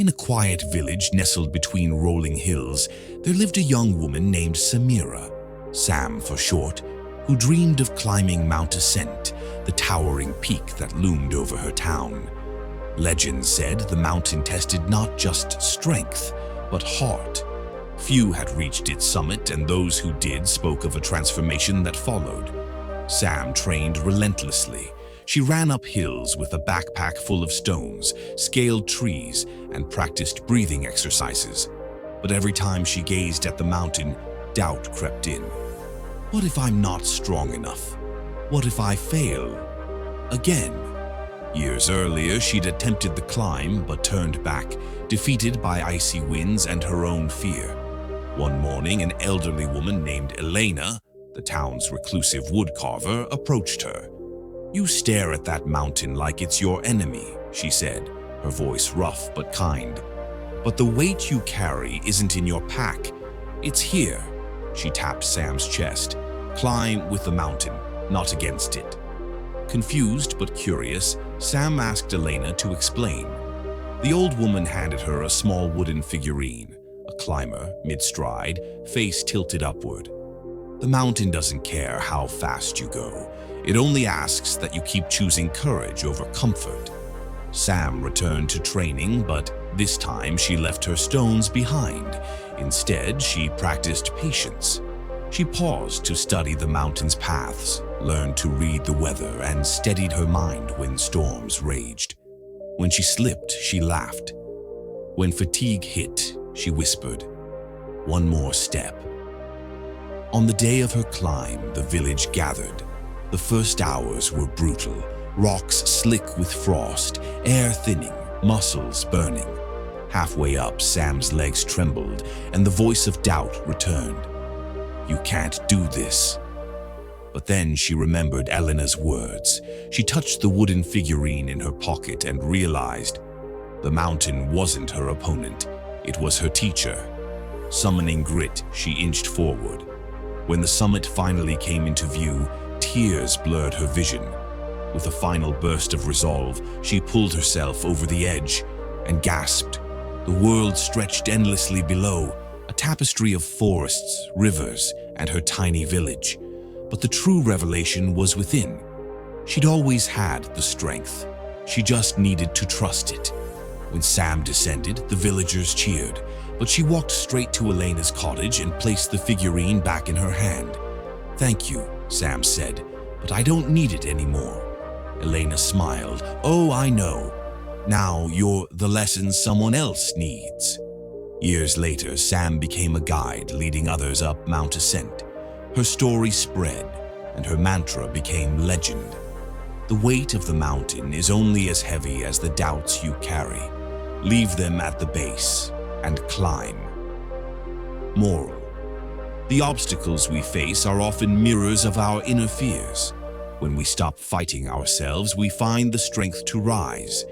In a quiet village nestled between rolling hills, there lived a young woman named Samira, Sam for short, who dreamed of climbing Mount Ascent, the towering peak that loomed over her town. Legend said the mountain tested not just strength, but heart. Few had reached its summit, and those who did spoke of a transformation that followed. Sam trained relentlessly. She ran up hills with a backpack full of stones, scaled trees, and practiced breathing exercises. But every time she gazed at the mountain, doubt crept in. What if I'm not strong enough? What if I fail? Again. Years earlier, she'd attempted the climb, but turned back, defeated by icy winds and her own fear. One morning, an elderly woman named Elena, the town's reclusive woodcarver, approached her. "You stare at that mountain like it's your enemy," she said, her voice rough but kind. "But the weight you carry isn't in your pack. It's here." She tapped Sam's chest. "Climb with the mountain, not against it." Confused but curious, Sam asked Elena to explain. The old woman handed her a small wooden figurine, a climber, mid-stride, face tilted upward. "The mountain doesn't care how fast you go. It only asks that you keep choosing courage over comfort." Sam returned to training, but this time she left her stones behind. Instead, she practiced patience. She paused to study the mountain's paths, learned to read the weather, and steadied her mind when storms raged. When she slipped, she laughed. When fatigue hit, she whispered, "One more step." On the day of her climb, the village gathered. The first hours were brutal, rocks slick with frost, air thinning, muscles burning. Halfway up, Sam's legs trembled, and the voice of doubt returned. "You can't do this." But then she remembered Elena's words. She touched the wooden figurine in her pocket and realized the mountain wasn't her opponent, it was her teacher. Summoning grit, she inched forward. When the summit finally came into view, tears blurred her vision. With a final burst of resolve, she pulled herself over the edge and gasped. The world stretched endlessly below, a tapestry of forests, rivers, and her tiny village. But the true revelation was within. She'd always had the strength. She just needed to trust it. When Sam descended, the villagers cheered, but she walked straight to Elena's cottage and placed the figurine back in her hand. "Thank you," Sam said, "but I don't need it anymore." Elena smiled. "Oh, I know. Now you're the lesson someone else needs." Years later, Sam became a guide leading others up Mount Ascent. Her story spread, and her mantra became legend. The weight of the mountain is only as heavy as the doubts you carry. Leave them at the base and climb. Moral: the obstacles we face are often mirrors of our inner fears. When we stop fighting ourselves, we find the strength to rise.